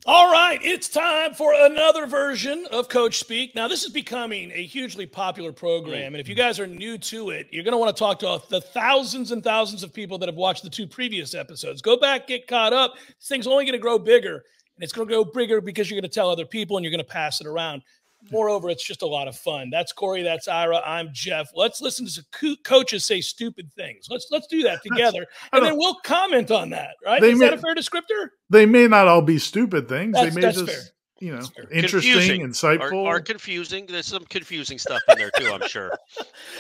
All right, it's time for another version of Coach Speak. Now, this is becoming a hugely popular program, and if you guys are new to it, you're going to want to talk to the thousands and thousands of people that have watched the 2 previous episodes. Go back, get caught up. This thing's only going to grow bigger, and it's going to grow bigger because you're going to tell other people and you're going to pass it around. Moreover, it's just a lot of fun. That's Corey. That's Ira. I'm Jeff. Let's listen to some coaches say stupid things. Let's do that together, and then we'll comment on that. Right? Is that a fair descriptor? They may not all be stupid things. That's they may just, fair. Interesting, insightful, or confusing. There's some confusing stuff in there too, I'm sure.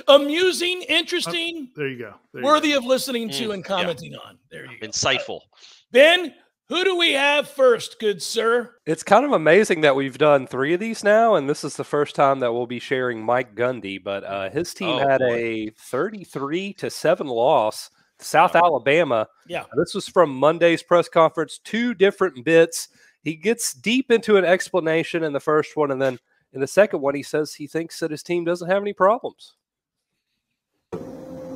Amusing, interesting. There you go. Worthy of listening to and commenting on. There you go. Insightful. Ben, who do we have first, good sir? It's kind of amazing that we've done 3 of these now, and this is the first time that we'll be sharing Mike Gundy. But his team had a 33-7 loss to South Alabama. Yeah, this was from Monday's press conference. 2 different bits. He gets deep into an explanation in the first one, and then in the second one, he says he thinks that his team doesn't have any problems.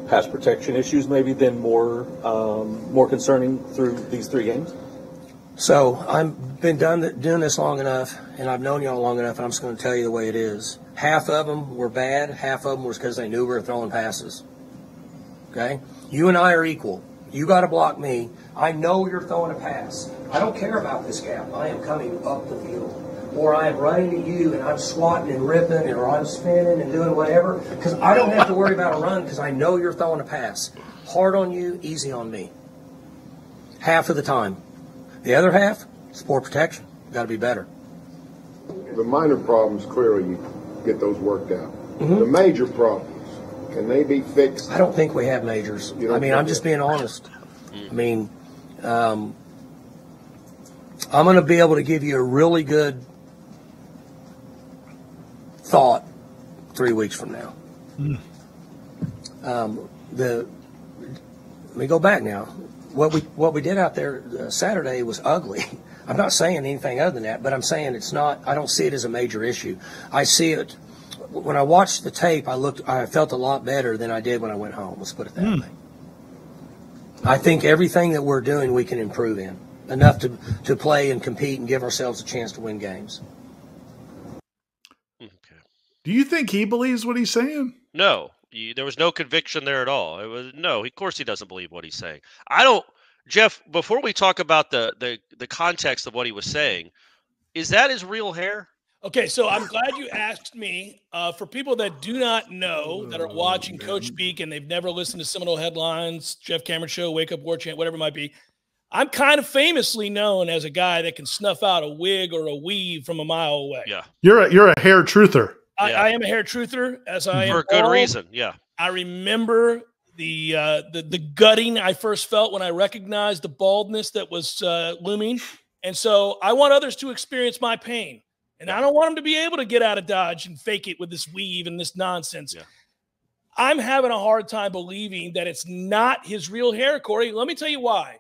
Pass protection issues maybe then more concerning through these 3 games? So I've been doing this long enough, and I've known y'all long enough, and I'm just going to tell you the way it is. Half of them were bad. Half of them was because they knew we were throwing passes. Okay? You and I are equal. You got to block me. I know you're throwing a pass. I don't care about this gap. I am coming up the field. Or I am running to you, and I'm swatting and ripping, or I'm spinning and doing whatever, because I don't have to worry about a run because I know you're throwing a pass. Hard on you, easy on me. Half of the time. The other half, sport protection. Got to be better. The minor problems, clearly, you get those worked out. The major problems, can they be fixed? I don't think we have majors. I mean, I'm just being honest. I mean, I'm going to be able to give you a really good thought 3 weeks from now. Let me go back now. What we did out there Saturday was ugly. I'm not saying anything other than that, but I'm saying it's not. I don't see it as a major issue. I see it when I watched the tape. I felt a lot better than I did when I went home. Let's put it that way. I think everything that we're doing we can improve in enough to play and compete and give ourselves a chance to win games. Okay. Do you think he believes what he's saying? No. There was no conviction there at all. It was no. Of course, he doesn't believe what he's saying. I don't, Jeff. Before we talk about the context of what he was saying, is that his real hair? Okay, so I'm glad you asked me. For people that do not know, that are watching Coach Speak and they've never listened to Seminole Headlines, Jeff Cameron Show, Wake Up War Chant, whatever it might be, I'm kind of famously known as a guy that can snuff out a wig or a weave from a mile away. Yeah, you're a hair truther. I am a hair truther, as I am. For a good reason, yeah. I remember the gutting I first felt when I recognized the baldness that was looming. And so I want others to experience my pain. And I don't want them to be able to get out of Dodge and fake it with this weave and this nonsense. Yeah. I'm having a hard time believing that it's not his real hair, Corey. Let me tell you why.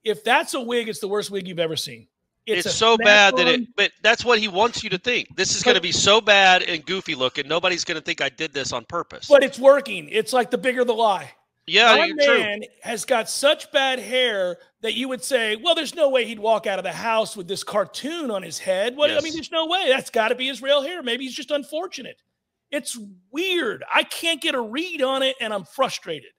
If that's a wig, it's the worst wig you've ever seen. It's so bad but that's what he wants you to think. This is going to be so bad and goofy looking. Nobody's going to think I did this on purpose. But it's working. It's like the bigger the lie. Yeah, my man has got such bad hair that you would say, well, there's no way he'd walk out of the house with this cartoon on his head. What? Yes. I mean, there's no way. That's got to be his real hair. Maybe he's just unfortunate. It's weird. I can't get a read on it, and I'm frustrated.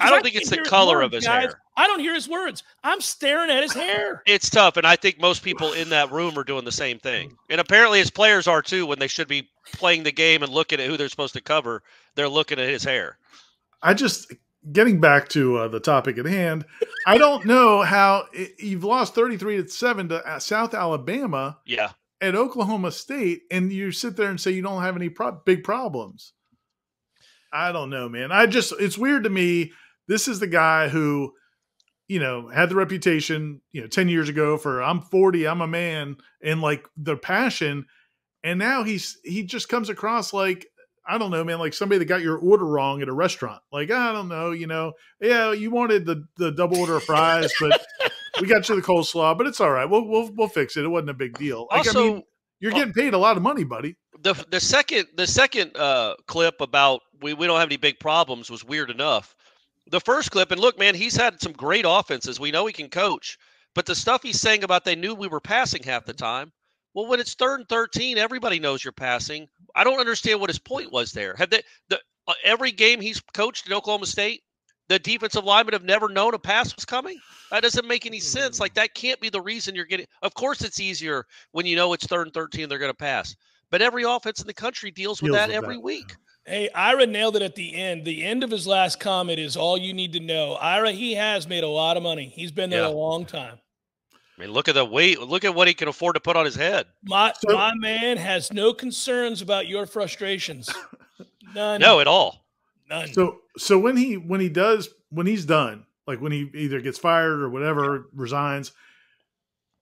I don't think it's the color of his hair. I don't hear his words. I'm staring at his hair. It's tough, and I think most people in that room are doing the same thing. And apparently his players are too when they should be playing the game and looking at who they're supposed to cover. They're looking at his hair. Getting back to the topic at hand, I don't know how you've lost 33-7 to South Alabama at Oklahoma State, and you sit there and say you don't have any big problems. I don't know, man. It's weird to me. This is the guy who, had the reputation, 10 years ago for I'm 40, I'm a man, and like the passion. And now he just comes across like, I don't know, man, like somebody that got your order wrong at a restaurant. Like, I don't know, yeah, you wanted the double order of fries, but we got you the coleslaw, but it's all right. We'll fix it. It wasn't a big deal. Like, also, I mean, you're getting paid a lot of money, buddy. The second clip about we don't have any big problems was weird enough. The first clip, and look, man, he's had some great offenses. We know he can coach, But the stuff he's saying about they knew we were passing half the time. Well, when it's 3rd and 13, everybody knows you're passing. I don't understand what his point was there. Have they every game he's coached at Oklahoma State, the defensive linemen have never known a pass was coming? That doesn't make any sense. Like, that can't be the reason you're getting. Of course, it's easier when you know it's 3rd and 13, they're going to pass. But every offense in the country deals with that every week. Hey, Ira nailed it at the end. The end of his last comment is all you need to know. Ira, he has made a lot of money. He's been there a long time. I mean, look at the weight. Look at what he can afford to put on his head. My man has no concerns about your frustrations. None. No, at all. None. So when he's done, like when he either gets fired or whatever, resigns,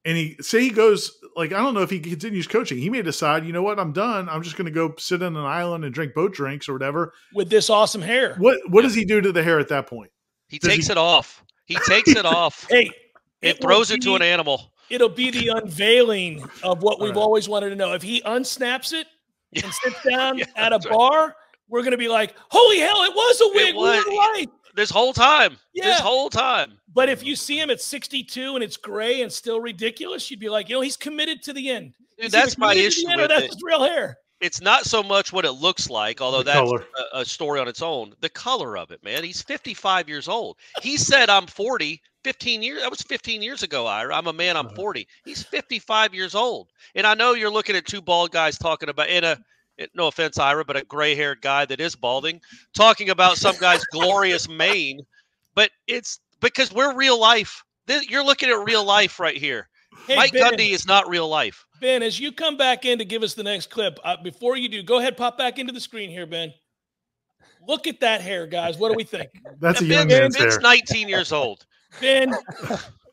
and he goes, like, I don't know if he continues coaching. He may decide, you know what, I'm done. I'm just going to go sit on an island and drink boat drinks or whatever. With this awesome hair. What does he do to the hair at that point? He takes it off. He takes it off. Hey. It throws it to an animal. It'll be the unveiling of what we've always wanted to know. If he unsnaps it and sits down at a bar, we're going to be like, holy hell, it was a wig. We were right. This whole time. Yeah. This whole time. But if you see him at 62 and it's gray and still ridiculous, you'd be like, he's committed to the end. Dude, that's my issue with that's his real hair. It's not so much what it looks like, although that's a story on its own. The color of it, man. He's 55 years old. He said, I'm 40. 15 years. That was 15 years ago, Ira. I'm a man. I'm 40. He's 55 years old. And I know you're looking at two bald guys talking about, no offense, Ira, but a gray-haired guy that is balding, talking about some guy's glorious mane. But it's because we're real life. You're looking at real life right here. Hey, Mike Gundy is not real life. Ben, as you come back in to give us the next clip, before you do, go ahead, pop back into the screen here, Ben. Look at that hair, guys. What do we think? That's a young man's hair. Ben's 19 years old. Ben,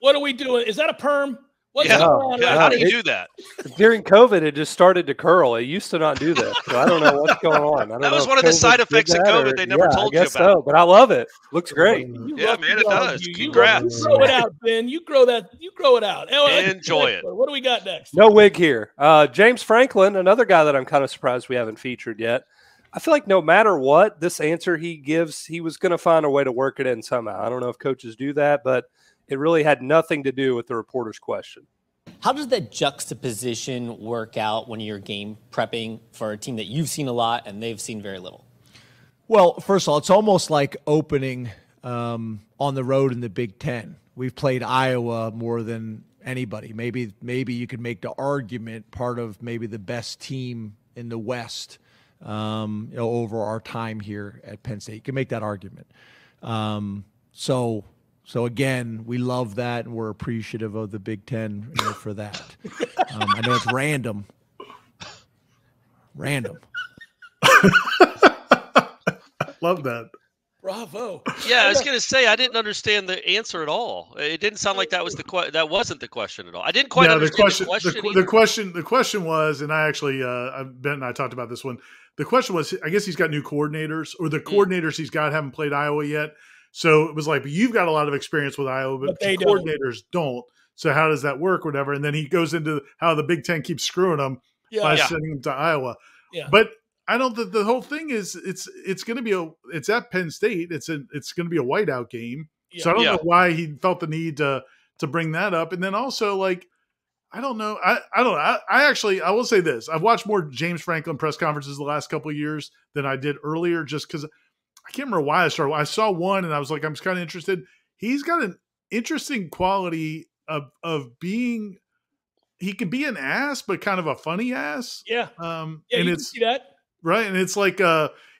what are we doing? Is that a perm? What's going on? How do you do that? During COVID, it just started to curl. It used to not do that. So I don't know what's going on. That was one of the side effects of COVID they never told you about. So, but I love it. Looks great. Yeah, man, it does. Congrats. You grow it out, Ben. You grow it out. Enjoy it. What do we got next? No wig here. James Franklin, another guy that I'm kind of surprised we haven't featured yet. I feel like no matter what this answer he gives, he was going to find a way to work it in somehow. I don't know if coaches do that, but it really had nothing to do with the reporter's question. How does that juxtaposition work out when you're game prepping for a team that you've seen a lot and they've seen very little? Well, first of all, it's almost like opening on the road in the Big Ten. We've played Iowa more than anybody. Maybe you could make the argument part of maybe the best team in the West. Over our time here at Penn State. You can make that argument. So again, we love that, and we're appreciative of the Big Ten for that. I know it's random. Love that. Bravo. Yeah, I was going to say I didn't understand the answer at all. It didn't sound like that was that wasn't the question at all. I didn't quite understand the question. The question was, and I actually, Ben and I talked about this one. The question was, I guess he's got new coordinators, or the coordinators he's got haven't played Iowa yet. So it was like, you've got a lot of experience with Iowa, but the coordinators don't. So how does that work, whatever? And then he goes into how the Big Ten keeps screwing them by sending them to Iowa. Yeah. But I don't. The whole thing is, it's going to be it's at Penn State. It's going to be a whiteout game. Yeah. So I don't know why he felt the need to bring that up. And then also, like, I don't know. I don't know. I will say this. I've watched more James Franklin press conferences the last couple of years than I did earlier, just because I can't remember why I started. I saw one and I was like, I'm kind of interested. He's got an interesting quality of being, he can be an ass, but kind of a funny ass. Yeah. And you it's can see that. Right. And it's like,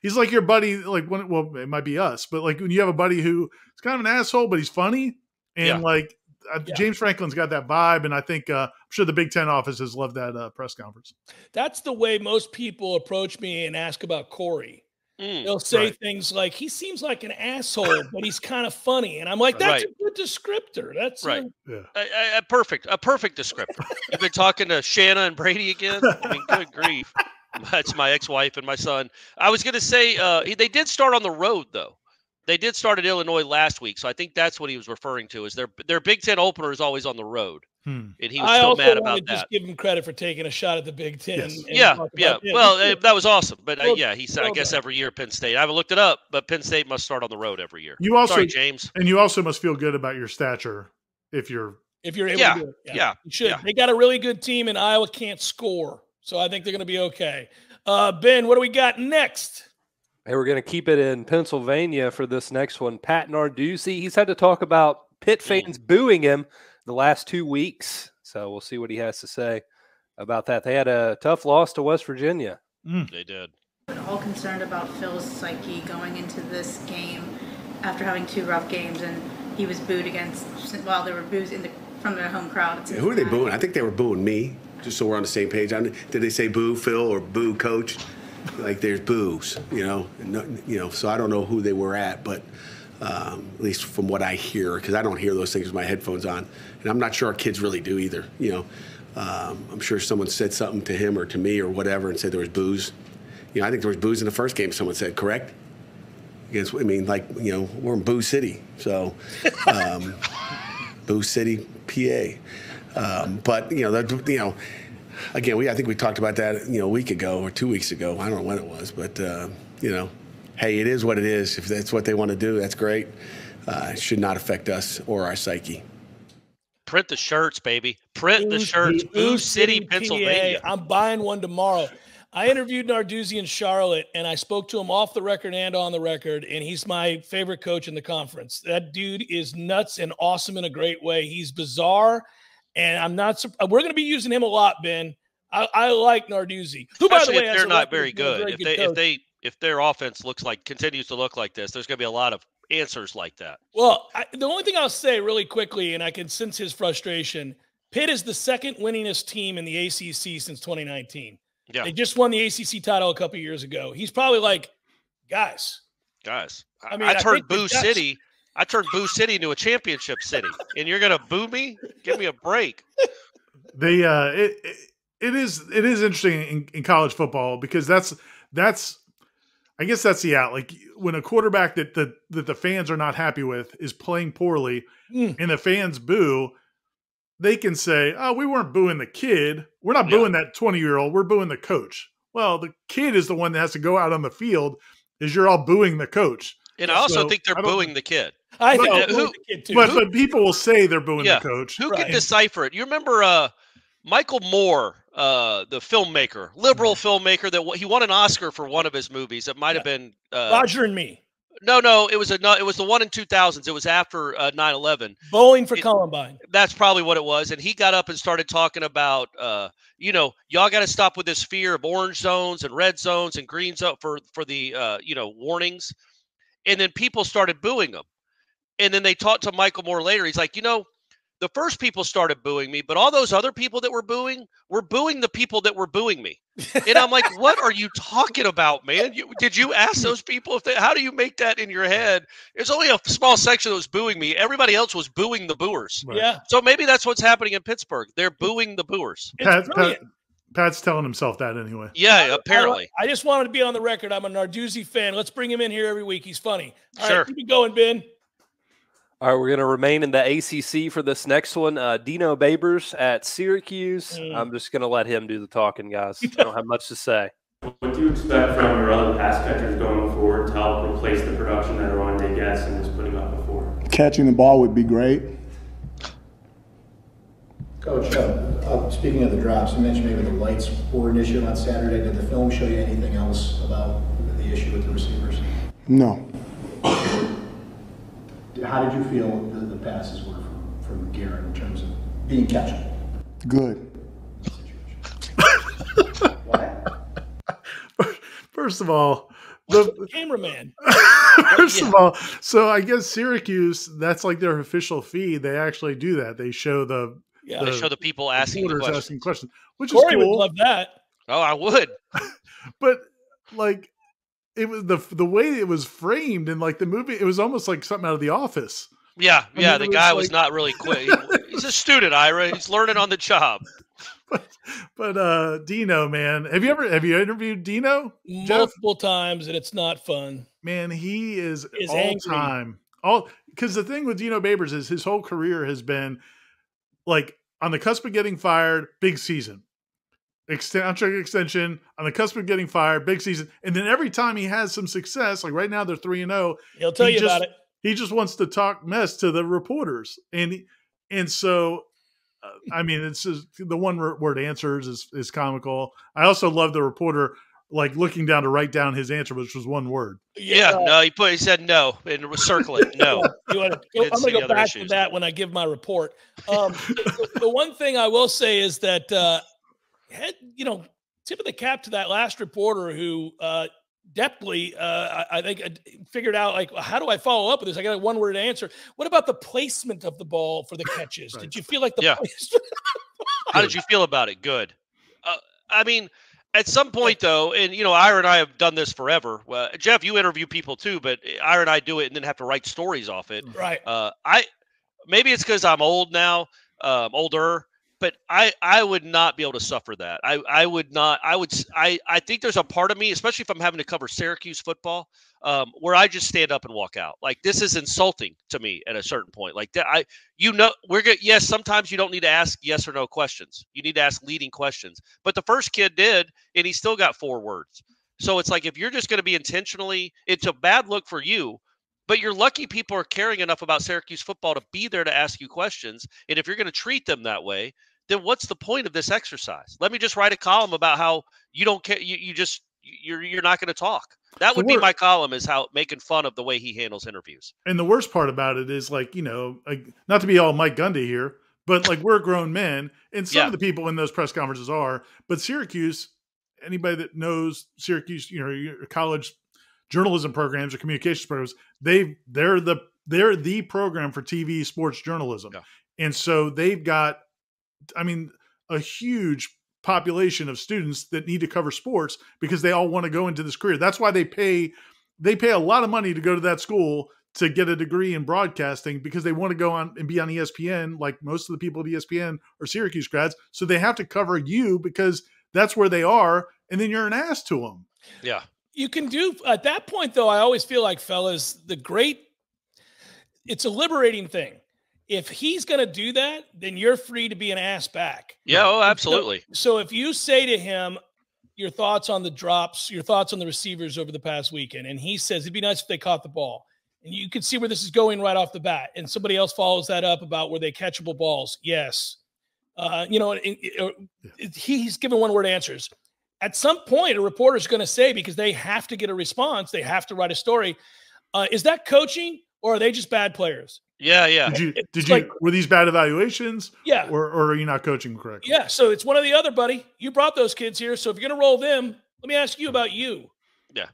he's like your buddy, like well, it might be us, but like when you have a buddy who is kind of an asshole, but he's funny. And James Franklin's got that vibe. And I think, I'm sure the Big Ten offices love that press conference. That's the way most people approach me and ask about Corey. They'll say things like, he seems like an asshole, but he's kind of funny. And I'm like, that's a good descriptor. That's right. A perfect descriptor. You've been talking to Shanna and Brady again? I mean, good grief. That's my ex-wife and my son. I was going to say they did start on the road, though. They did start at Illinois last week, so I think that's what he was referring to. Is their Big Ten opener is always on the road, and he was still mad about that. Just give him credit for taking a shot at the Big Ten. Yes. Yeah. Well, that was awesome, but he said I guess every year Penn State. I haven't looked it up, but Penn State must start on the road every year. You also, sorry, James, and you also must feel good about your stature if you're if you're able to do it. Yeah. You should. Yeah. They got a really good team, and Iowa can't score. So I think they're going to be okay. Ben, what do we got next? Hey, we're going to keep it in Pennsylvania for this next one. Pat Narduzzi, he's had to talk about Pitt fans booing him the last 2 weeks. So we'll see what he has to say about that. They had a tough loss to West Virginia. They did. All concerned about Phil's psyche going into this game after having 2 rough games, and he was booed against while there were boos from the home crowd. Yeah, who are they booing? I think they were booing me, just so we're on the same page. Did they say boo Phil or boo coach? Like there's boos, so I don't know who they were at, but at least from what I hear, because I don't hear those things with my headphones on, and I'm not sure our kids really do either. I'm sure someone said something to him or to me or whatever and said there was boos. I think there was boos in the first game, someone said, correct? We're in Boo City, so Boo City, PA. But again, I think we talked about that a week ago or 2 weeks ago. I don't know when it was, but hey, it is what it is. If that's what they want to do, that's great. It should not affect us or our psyche. Print the shirts, baby. Print the shirts. Boo City, Pennsylvania. I'm buying one tomorrow. I interviewed Narduzzi in Charlotte, and I spoke to him off the record and on the record, and he's my favorite coach in the conference. That dude is nuts and awesome in a great way. He's bizarre, and I'm not – we're going to be using him a lot, Ben. I like Narduzzi. Who, by the way, if they're not very good. If their offense continues to look like this, there's going to be a lot of answers like that. Well, the only thing I'll say really quickly, and I can sense his frustration, Pitt is the second winningest team in the ACC since 2019. Yeah. They just won the ACC title a couple years ago. He's probably like, guys. I turned Boo City into a championship city, and you're going to boo me? Give me a break. It is interesting in college football because that's I guess that's the out. Like when a quarterback that the fans are not happy with is playing poorly and the fans boo, they can say, oh, we weren't booing the kid. We're not booing that 20-year-old. We're booing the coach. Well, the kid is the one that has to go out on the field is you're all booing the coach. And I also think they're booing the kid. I think they're booing the kid too. But people will say they're booing the coach. Who can decipher it? You remember Michael Moore, the filmmaker, liberal filmmaker, that he won an Oscar for one of his movies. It might have been Roger and Me. No, it was the one in 2000s. It was after 9/11. Bowling for Columbine. That's probably what it was. And he got up and started talking about, y'all got to stop with this fear of orange zones and red zones and green zone for the warnings. And then people started booing him. And then they talked to Michael Moore later. He's like, the first people started booing me, but all those other people that were booing the people that were booing me. And I'm like, what are you talking about, man? Did you ask those people how do you make that in your head? There's only a small section that was booing me. Everybody else was booing the booers. Right. Yeah. So maybe that's what's happening in Pittsburgh. They're booing the booers. Pat's telling himself that anyway. Yeah, apparently. I just wanted to be on the record. I'm a Narduzzi fan. Let's bring him in here every week. He's funny. All sure. right, keep it going, Ben. All right, we're going to remain in the ACC for this next one. Dino Babers at Syracuse. I'm just going to let him do the talking, guys. I don't have much to say. What do you expect from your other pass catchers going forward to help replace the production that Oronde Gadsden was putting up before? Catching the ball would be great. Coach, speaking of the drops, you mentioned maybe the lights were an issue on Saturday. Did the film show you anything else about the issue with the receivers? No. How did you feel the passes were from Garrett in terms of being catchable? Good. First of all, the cameraman. First of all, so I guess Syracuse, that's like their official feed. They actually do that. They show they show the people asking questions, which Corey is cool. would love that. Oh, I would. But like, it was the way it was framed in like the movie. It was almost like something out of The Office. Yeah, the guy was not really quick. He's a student, Ira. He's learning on the job. But Dino, man, have you interviewed Dino? Multiple times, and it's not fun. Man, he is all angry. Time. Because the thing with Dino Babers is his whole career has been like on the cusp of getting fired, big season. Contract extension, on the cusp of getting fired, big season. And then every time he has some success, like right now they're 3-0. He'll tell you about it. He just wants to talk mess to the reporters. And so I mean, it's just, the one word answers is comical. I also love the reporter like looking down to write down his answer, which was one word. Yeah, no, he said no and circle it. No. I'm going to go back to that when I give my report. The one thing I will say is that, tip of the cap to that last reporter who deftly, I think, figured out, like, how do I follow up with this? I got a one-word answer. What about the placement of the ball for the catches? Did you feel like the placement? How did you feel about it? Good. I mean, at some point, though, and, Ira and I have done this forever. Well, Jeff, you interview people, too, but Ira and I do it and then have to write stories off it. Right. Maybe it's because I'm old now, older, but I would not be able to suffer that. I would not. I think there's a part of me, especially if I'm having to cover Syracuse football, where I just stand up and walk out. Like, this is insulting to me at a certain point. Like that, yes, sometimes you don't need to ask yes or no questions. You need to ask leading questions. But the first kid did, and he still got 4 words. So it's like, if you're just going to be intentionally, it's a bad look for you. But you're lucky people are caring enough about Syracuse football to be there to ask you questions. And if you're going to treat them that way, then what's the point of this exercise? Let me just write a column about how you don't care. You're not going to talk. That would be my column, is how making fun of the way he handles interviews. And the worst part about it is, like, not to be all Mike Gundy here, but like, we're grown men, and some of the people in those press conferences are. But Syracuse, anybody that knows Syracuse, your college journalism programs or communications programs, they're the program for TV sports journalism, and so they've got, a huge population of students that need to cover sports because they all want to go into this career. That's why they pay a lot of money to go to that school to get a degree in broadcasting, because they want to go on and be on ESPN. Like, most of the people at ESPN are Syracuse grads. So they have to cover you because that's where they are. And then you're an ass to them. Yeah. You can do at that point, though. I always feel like, fellas, it's a liberating thing. If he's going to do that, then you're free to be an ass back. Yeah, oh, absolutely. So if you say to him your thoughts on the drops, your thoughts on the receivers over the past weekend, and he says it'd be nice if they caught the ball, and you can see where this is going right off the bat, and somebody else follows that up about were they catchable balls? Yes. He's given one-word answers. At some point, a reporter's going to say, because they have to get a response, they have to write a story, is that coaching, or are they just bad players? Yeah, yeah. Were these bad evaluations? Yeah. Or are you not coaching correctly? Yeah. So it's one or the other, buddy. You brought those kids here. So if you're going to roll them, let me ask you about you. Yeah.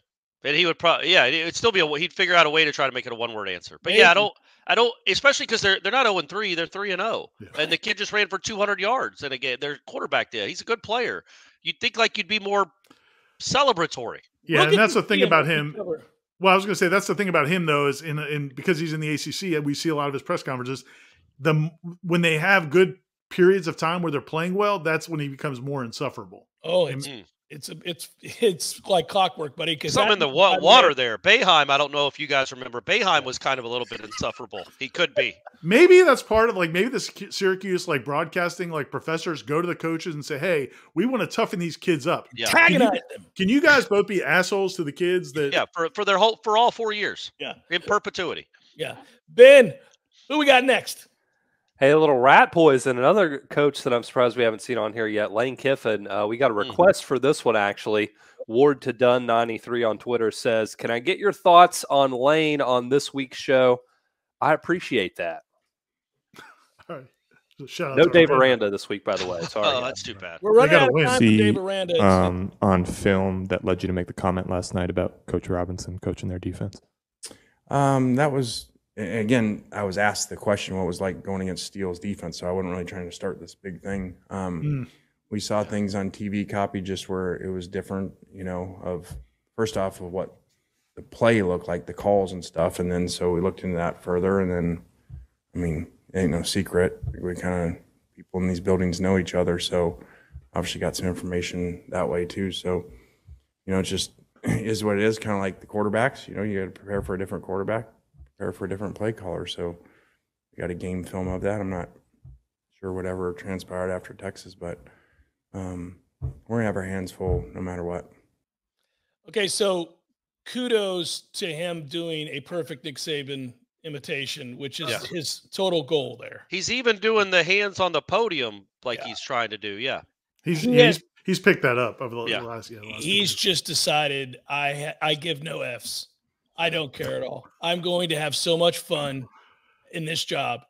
And he would probably, it'd still be he'd figure out a way to try to make it a one-word answer. But I don't, especially because they're not 0-3, they're 3-0. Yeah. And the kid just ran for 200 yards. And again, their quarterback there, he's a good player. You'd think like you'd be more celebratory. Yeah. And that's the thing about him. Well, I was going to say, that's the thing about him, though, is because he's in the ACC, we see a lot of his press conferences. When they have good periods of time where they're playing well, that's when he becomes more insufferable. Oh, it's like clockwork, buddy. Because some in the water there. Boeheim, I don't know if you guys remember. Boeheim was kind of a little bit insufferable. He could be. Maybe that's part of maybe the Syracuse broadcasting professors go to the coaches and say, "Hey, we want to toughen these kids up. Yeah. Can you guys both be assholes to the kids?" For all 4 years. Yeah, in perpetuity. Yeah, Ben, who we got next? Hey, a little rat poison. Another coach that I'm surprised we haven't seen on here yet, Lane Kiffin. We got a request for this one, actually. Ward to Dunn 93 on Twitter says, "Can I get your thoughts on Lane on this week's show?" I appreciate that. All right. Shout out no Dave Aranda this week, by the way. Sorry. Oh, that's too bad. We're running out of time for Dave Aranda. On film that led you to make the comment last night about Coach Robinson coaching their defense? That was, again, I was asked the question what it was like going against Steele's defense, so I wasn't really trying to start this big thing. We saw things on TV copy just where it was different, first off of what the play looked like, the calls and stuff, and then so we looked into that further, and then, it ain't no secret. We kind of, people in these buildings know each other, so obviously got some information that way too. So, it just is what it is, kind of like the quarterbacks. You got to prepare for a different quarterback, prepare for a different play caller. So we got a game film of that. I'm not sure whatever transpired after Texas, but we're going to have our hands full no matter what. Okay, so kudos to him doing a perfect Nick Saban imitation, which is his total goal there. He's even doing the hands on the podium like he's trying to do. Yeah. He's picked that up over the last He's just decided I give no Fs. I don't care at all. I'm going to have so much fun in this job.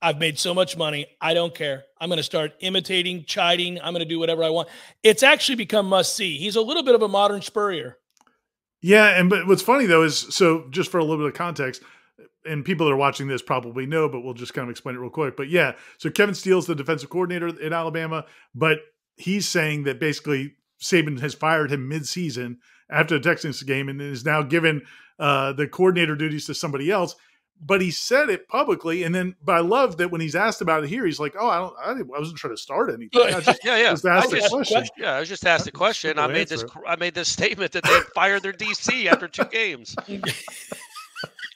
I've made so much money. I don't care. I'm going to start imitating, chiding. I'm going to do whatever I want. It's actually become must see. He's a little bit of a modern Spurrier. Yeah. But what's funny though is, so just for a little bit of context, and people that are watching this probably know, but we'll just kind of explain it real quick. But yeah, so Kevin Steele's the defensive coordinator at Alabama, but he's saying that basically Saban has fired him mid-season after the Texans game and is now given the coordinator duties to somebody else. But he said it publicly, but I love that when he's asked about it here, he's like, "Oh, I wasn't trying to start anything. I just, just asked the question." Yeah, I was just asked the question. I made this statement that they fired their DC after 2 games.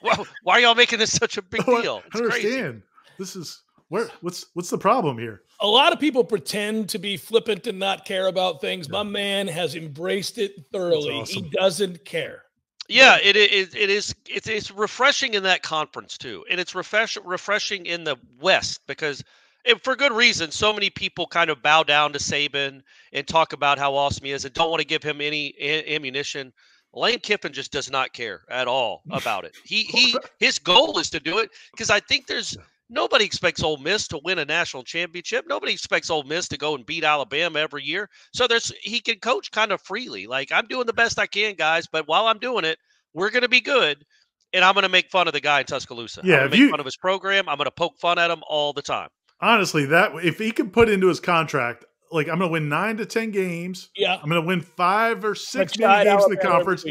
Well, why are y'all making this such a big deal? It's I understand. Crazy. This is what's the problem here? A lot of people pretend to be flippant and not care about things. My man has embraced it thoroughly. Awesome. He doesn't care. Yeah, it's refreshing in that conference too, and it's refreshing in the West because, for good reason, so many people kind of bow down to Saban and talk about how awesome he is and don't want to give him any ammunition. Lane Kiffin just does not care at all about it. His goal is to do it because I think nobody expects Ole Miss to win a national championship. Nobody expects Ole Miss to go and beat Alabama every year. So he can coach kind of freely. Like, I'm doing the best I can, guys, but while I'm doing it, we're going to be good, and I'm going to make fun of the guy in Tuscaloosa. Yeah, I'm going to make fun of his program. I'm going to poke fun at him all the time. Honestly, if he could put into his contract, like, I'm going to win 9 to 10 games. Yeah. I'm going to win 5 or 6 mini games in the conference.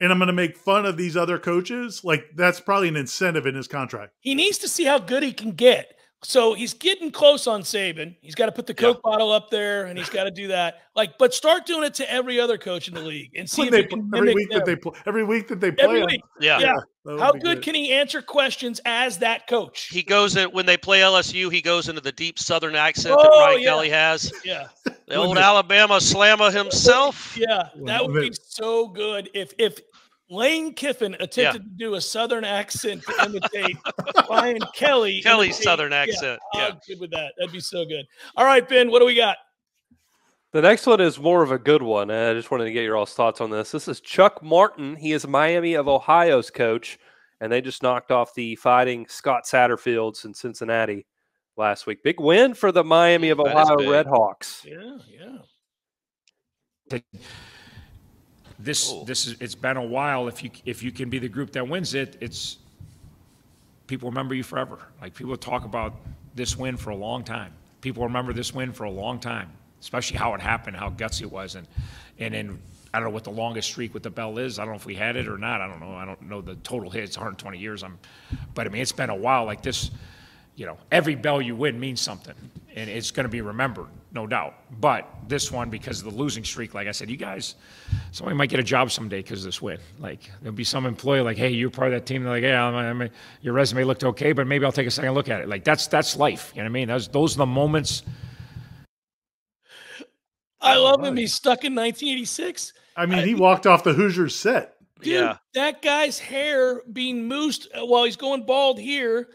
And I'm going to make fun of these other coaches. Like, that's probably an incentive in his contract. He needs to see how good he can get. So he's getting close on Saban. He's got to put the Coke bottle up there, and he's got to do that. But start doing it to every other coach in the league and see if they can every week that they play. Every week. Yeah. How good can he answer questions as that coach? He goes in when they play LSU. He goes into the deep Southern accent that Brian Kelly has. Yeah, the old Alabama slammer himself. Yeah, that would be so good if Lane Kiffin attempted to do a Southern accent to imitate Brian Kelly's Southern accent. I'm good with that. That'd be so good. All right, Ben, what do we got? The next one is more of a good one. I just wanted to get your all's thoughts on this. This is Chuck Martin. He is Miami of Ohio's coach, and they just knocked off the Fighting Scott Satterfields in Cincinnati last week. Big win for the Miami of Ohio Redhawks. Yeah. It's been a while. If you can be the group that wins it, it's people remember you forever. Like, people talk about this win for a long time. People remember this win for a long time, especially how it happened, how gutsy it was, and then I don't know what the longest streak with the bell is. I don't know if we had it or not. I don't know. I don't know the total hit. It's 120 years. But I mean, it's been a while. Like this, every bell you win means something, and it's going to be remembered, no doubt. But this one, because of the losing streak, like I said, you guys, somebody might get a job someday because of this win. Like, there'll be some employee like, hey, you're part of that team. They're like, yeah, your resume looked okay, but maybe I'll take a second look at it. Like, that's life. You know what I mean? Those are the moments. I love him. He's stuck in 1986. I mean, he walked off the Hoosiers set. Dude, that guy's hair being moosed while he's going bald here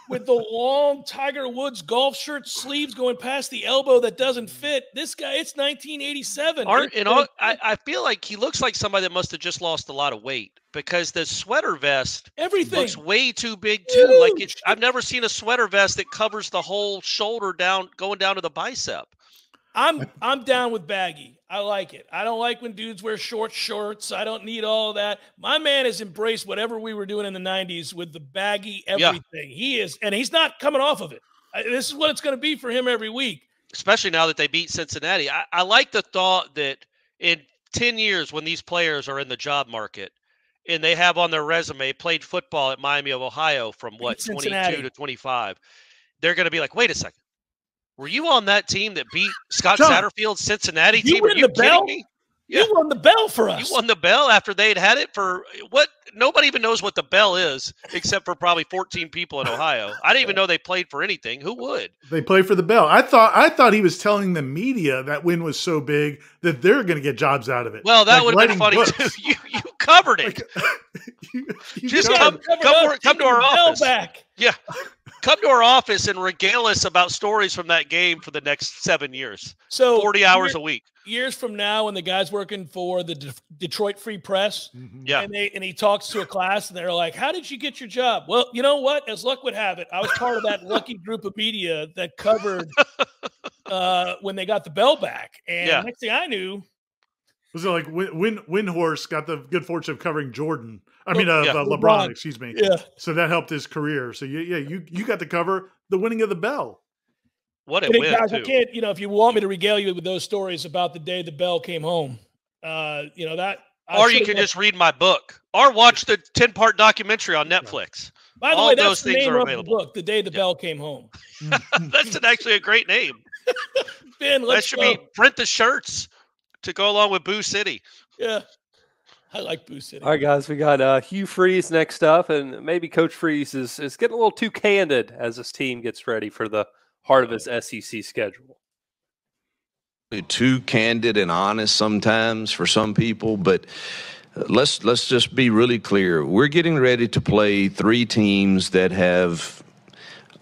with the long Tiger Woods golf shirt sleeves going past the elbow that doesn't fit. This guy, it's 1987. I feel like he looks like somebody that must have just lost a lot of weight because the sweater vest looks way too big too. Huge. Like, I've never seen a sweater vest that covers the whole shoulder down, going down to the bicep. I'm down with baggy. I like it. I don't like when dudes wear short shorts. I don't need all of that. My man has embraced whatever we were doing in the 90s with the baggy everything. Yeah. He is, and he's not coming off of it. This is what it's going to be for him every week. Especially now that they beat Cincinnati. I like the thought that in 10 years when these players are in the job market and they have on their resume played football at Miami of Ohio from 22 to 25, they're going to be like, wait a second. Were you on that team that beat Scott Satterfield's Cincinnati team? Are you kidding me? Yeah. You won the bell for us. You won the bell after they'd had it for what? Nobody even knows what the bell is except for probably 14 people in Ohio. I didn't even know they played for anything. Who would? They played for the bell. I thought he was telling the media that win was so big that they're going to get jobs out of it. Well, that would have been funny too. You covered it. Just come to our office. Back. Yeah. Come to our office and regale us about stories from that game for the next 7 years. So 40 hours a week. Years from now, when the guy's working for the Detroit Free Press, yeah, and he talks to a class, and they're like, "How did you get your job?" Well, you know what? As luck would have it, I was part of that lucky group of media that covered when they got the Bell back. And next thing I knew, was it like Windhorst got the good fortune of covering Jordan? LeBron, excuse me. Yeah. So that helped his career. So you got to cover the winning of the Bell. What a win, guys, too. I can't, if you want me to regale you with those stories about the day the Bell came home, that. Or you can just read my book, or watch the 10-part documentary on Netflix. By the way, that's the name of the book, The Day the Bell Came Home. That's actually a great name. Ben, that should be print the shirts to go along with Boo City. Yeah. I like Boo City. All right, guys, we got Hugh Freeze next up, and maybe Coach Freeze is getting a little too candid as his team gets ready for the heart of his SEC schedule. Too candid and honest sometimes for some people, but let's just be really clear. We're getting ready to play 3 teams that have,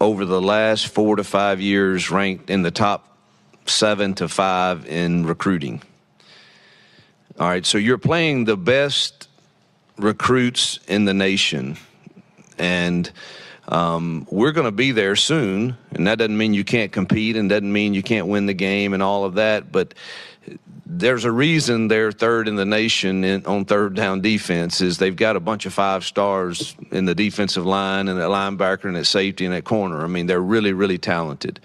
over the last 4 to 5 years, ranked in the top 7 to 5 in recruiting. All right, so you're playing the best recruits in the nation, and we're going to be there soon, and that doesn't mean you can't compete and doesn't mean you can't win the game and all of that, but there's a reason they're third in the nation on third down defense is they've got a bunch of 5 stars in the defensive line and at linebacker and at safety and at corner. I mean, they're really, really talented.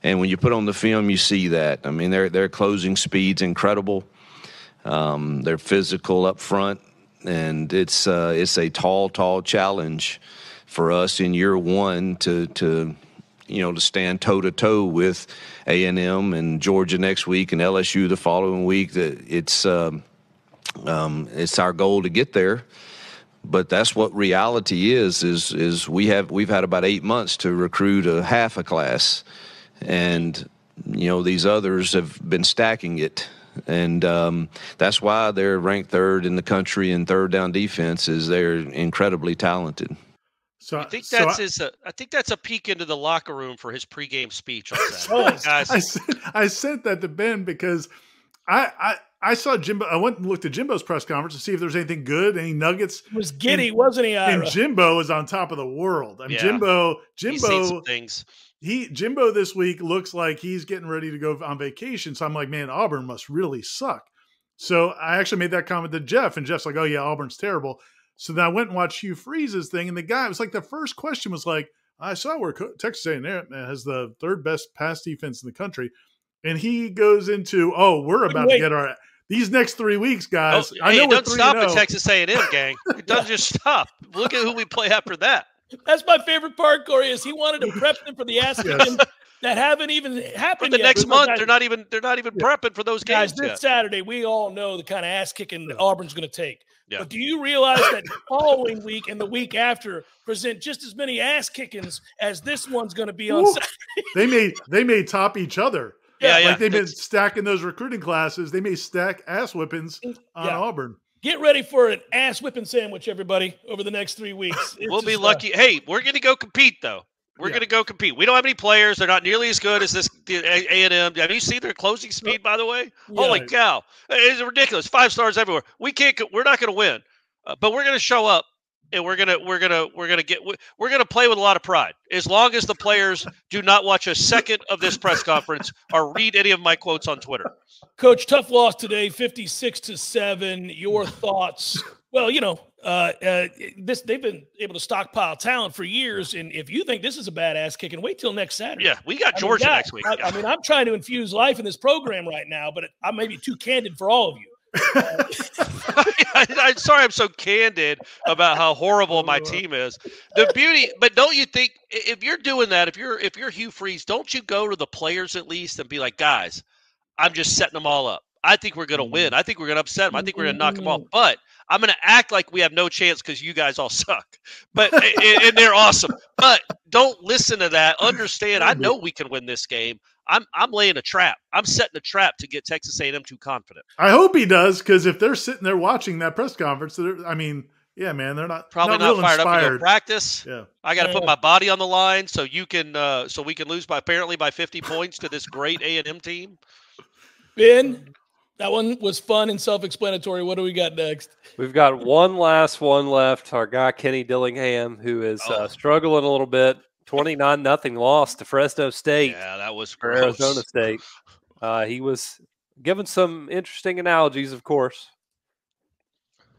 And when you put on the film, you see that. I mean, their closing speed's incredible. They're physical up front, and it's a tall challenge for us in year one to stand toe to toe with A&M and Georgia next week and LSU the following week. That it's our goal to get there, but that's what reality is we've had about 8 months to recruit a half a class, and these others have been stacking it. And that's why they're ranked third in the country in third down defense. Is they're incredibly talented. So I think that's a peek into the locker room for his pregame speech on Saturday. Guys. I sent that to Ben because I saw Jimbo. I went and looked at Jimbo's press conference to see if there's anything good, any nuggets. He was giddy, wasn't he, Ira? And Jimbo is on top of the world. I mean, Jimbo. He's seen some things. Jimbo this week looks like he's getting ready to go on vacation. So I'm like, man, Auburn must really suck. So I actually made that comment to Jeff, and Jeff's like, oh yeah, Auburn's terrible. So then I went and watched Hugh Freeze's thing, and the guy, it was like the first question was like, I saw where Texas A&M has the third best pass defense in the country. And he goes into, we're about to get these next 3 weeks, guys. I know it doesn't stop at Texas A&M, gang. It doesn't just stop. Look at who we play after that. That's my favorite part, Corey, is he wanted to prep them for the ass kicking that haven't even happened for the yet. next month. They're not even prepping for those games. Guys, this Saturday, we all know the kind of ass kicking Auburn's going to take. Yeah. But do you realize that the following week and the week after present just as many ass kickings as this one's going to be on Saturday? They may top each other. Yeah. They've been stacking those recruiting classes. They may stack ass whippings on Auburn. Get ready for an ass whipping sandwich, everybody, over the next 3 weeks. We'll be lucky. Hey, we're going to go compete, though. We're going to go compete. We don't have any players. They're not nearly as good as this A&M. Have you seen their closing speed, by the way? Yeah. Holy cow. It's ridiculous. 5 stars everywhere. We're not going to win, but we're going to show up, and we're going to play with a lot of pride. As long as the players do not watch a second of this press conference or read any of my quotes on Twitter. Coach, tough loss today, 56-7. Your thoughts? Well, they've been able to stockpile talent for years, and if you think this is a badass kicking, wait till next Saturday. Yeah, we got Georgia next week. I'm trying to infuse life in this program right now, but I may be too candid for all of you. I'm sorry I'm so candid about how horrible my team is. The beauty, but don't you think if you're doing that, if you're Hugh Freeze, don't you go to the players at least and be like, guys, I'm just setting them all up. I think we're going to win. I think we're going to upset them. I think we're going to knock them off. But I'm going to act like we have no chance because you guys all suck. But and they're awesome. But don't listen to that. Understand, I know we can win this game. I'm laying a trap. I'm setting a trap to get Texas A&M too confident. I hope he does, because if they're sitting there watching that press conference, I mean, yeah, man, they're not probably not real fired inspired. up to go practice. Yeah, I got to put my body on the line so you can so we can lose by 50 points to this great A&M team. Ben, that one was fun and self-explanatory. What do we got next? We've got one last one left. Our guy Kenny Dillingham, who is struggling a little bit. 29-0 loss to Fresno State. Yeah, that was for gross. Arizona State. He was given some interesting analogies, of course.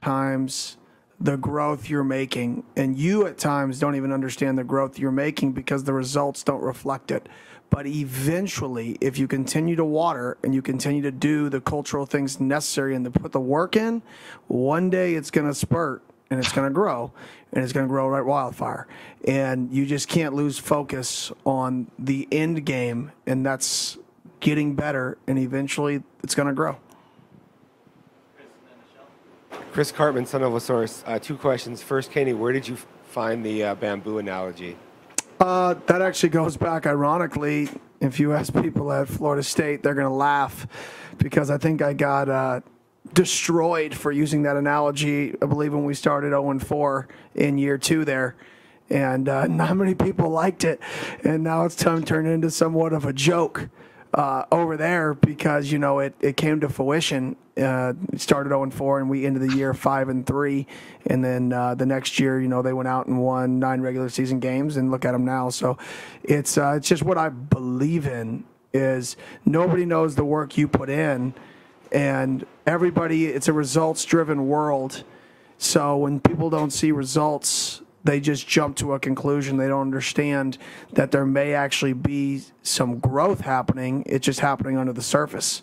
Times the growth you're making, and you at times don't even understand the growth you're making because the results don't reflect it. But eventually, if you continue to water and you continue to do the cultural things necessary and to put the work in, one day it's going to spurt and it's going to grow, and it's going to grow right wildfire. And you just can't lose focus on the end game, and that's getting better, and eventually it's going to grow. Chris Cartman, Son of a Source. 2 questions. First, Kenny, where did you find the bamboo analogy? That actually goes back, ironically, if you ask people at Florida State, they're going to laugh because I think I got destroyed for using that analogy, I believe, when we started 0-4 in year 2 there. And not many people liked it. And now it's turned into somewhat of a joke over there because, you know, it came to fruition. It started 0-4 and we ended the year 5-3. And then the next year, you know, they went out and won 9 regular season games, and look at them now. So it's just what I believe in is nobody knows the work you put in, and everybody, it's a results driven world. So when people don't see results, they just jump to a conclusion. They don't understand that there may actually be some growth happening. It's just happening under the surface.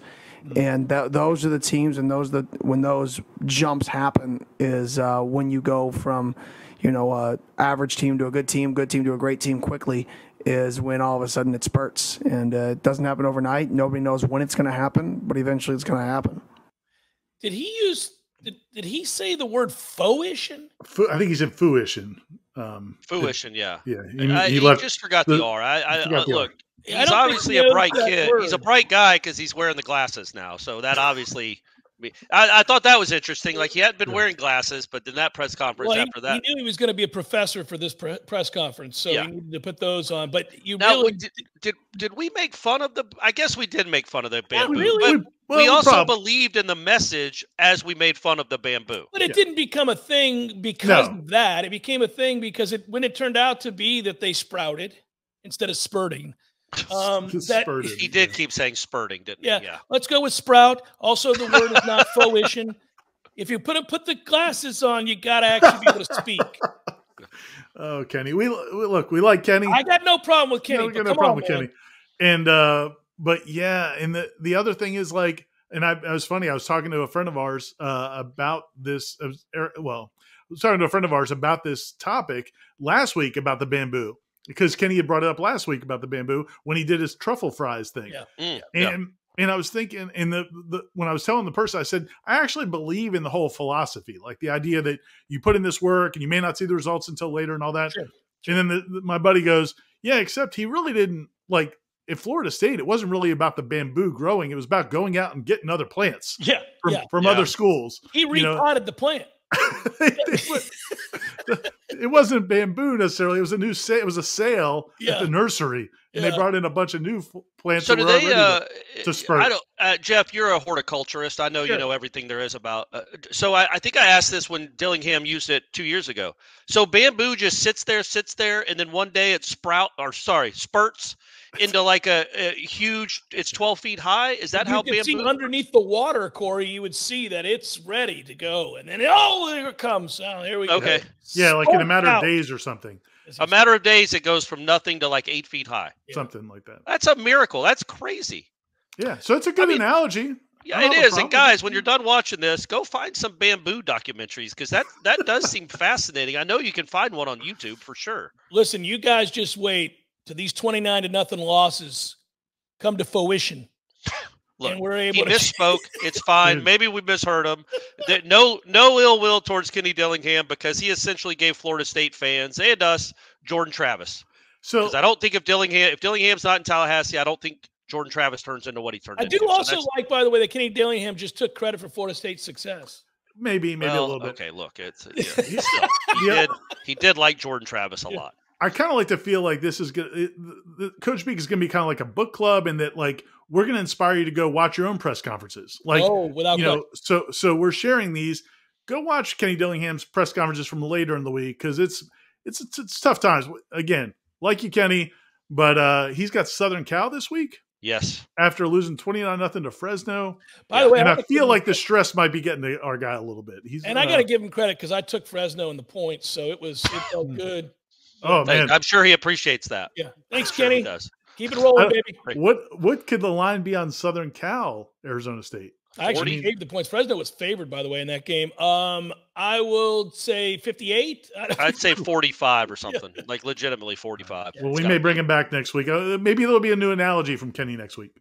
And those are the teams, and when those jumps happen is when you go from, you know, a average team to a good team to a great team quickly, is when all of a sudden it spurts. And it doesn't happen overnight. Nobody knows when it's going to happen, but eventually it's going to happen. Did he say the word fruition? I think he said fruition. Fruition, yeah. Yeah. He just forgot the R. Look, he's obviously a bright kid. He's a bright guy because he's wearing the glasses now. So that obviously, I thought that was interesting. Like, he hadn't been wearing glasses, but then that press conference after that. He knew he was going to be a professor for this press conference, so he needed to put those on. But did we make fun of the? I guess we did make fun of the bamboo. Really? But we also believed in the message as we made fun of the bamboo. But it didn't become a thing because of that. It became a thing because when it turned out to be that they sprouted instead of spurting. He did keep saying spurting, didn't he? Yeah. Let's go with sprout. Also, the word is not fruition. If you put the glasses on, you got to actually be able to speak. Oh, Kenny. We like Kenny. I got no problem with Kenny. We got no problem with Kenny. And but yeah, and the other thing is, like, and it was funny. I was talking to a friend of ours about this. I was talking to a friend of ours about this topic last week about the bamboo, because Kenny had brought it up last week about the bamboo when he did his truffle fries thing. Yeah. And I was thinking, and when I was telling the person, I said, I actually believe in the whole philosophy, like the idea that you put in this work and you may not see the results until later and all that. Sure. And then my buddy goes, yeah, except he really didn't, like, at Florida State, it wasn't really about the bamboo growing. It was about going out and getting other plants from other schools. He repotted the plant. It wasn't bamboo necessarily. It was it was a sale at the nursery, and they brought in a bunch of new plants. So that do were they? To spurt. Jeff, you're a horticulturist. I know you know everything there is about. So I think I asked this when Dillingham used it 2 years ago. So bamboo just sits there, and then one day it spurts into like a huge. It's 12 feet high. Is that how bamboo? See underneath the water, Corey, you would see that it's ready to go, and then there it comes. Oh, here we go. Okay. Yeah, like in a matter of days or something. A matter of days, it goes from nothing to like 8 feet high. Something like that. That's a miracle. That's crazy. Yeah, so it's a good analogy. Yeah, it is. And guys, when you're done watching this, go find some bamboo documentaries, because that does seem fascinating. I know you can find one on YouTube for sure. Listen, you guys just wait till these 29-0 losses come to fruition. Look, and we're able he misspoke. It's fine. Maybe we misheard him. No ill will towards Kenny Dillingham, because he essentially gave Florida State fans and us Jordan Travis. So I don't think if Dillingham's not in Tallahassee, I don't think Jordan Travis turns into what he turned I into. do also like, by the way, that Kenny Dillingham just took credit for Florida State's success. Maybe a little bit. Okay, look, he did like Jordan Travis a lot. I kind of like to feel like this is good. Coach Speak is going to be kind of like a book club, and that like we're going to inspire you to go watch your own press conferences. Like, without so we're sharing these. Go watch Kenny Dillingham's press conferences from later in the week because it's tough times. Again, like you, Kenny, but he's got Southern Cal this week. Yes. After losing 29-0 to Fresno. By the way, and I feel like the stress might be getting to our guy a little bit. I got to give him credit because I took Fresno in the points, so it felt good. Oh, man. I'm sure he appreciates that. Yeah. Thanks, sure Kenny. he does. Keep it rolling, baby. What could the line be on Southern Cal, Arizona State? I actually gave the points. Fresno was favored, by the way, in that game. I will say 58. I'd say 45 or something, like legitimately 45. Well, we may bring him back next week. Maybe there'll be a new analogy from Kenny next week.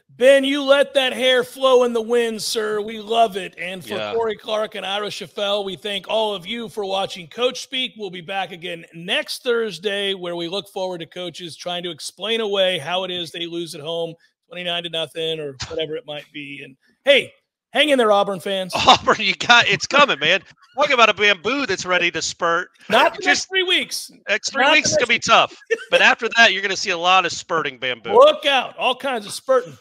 Ben, you let that hair flow in the wind, sir. We love it. And for Corey Clark and Ira Schafel, we thank all of you for watching Coach Speak. We'll be back again next Thursday, where we look forward to coaches trying to explain away how it is they lose at home, 29-0 or whatever it might be. And hey, hang in there, Auburn fans. Auburn, it's coming, man. Talk about a bamboo that's ready to spurt. Not the next 3 weeks. Next 3 weeks is going to be tough. But after that, you're going to see a lot of spurting bamboo. Look out. All kinds of spurting.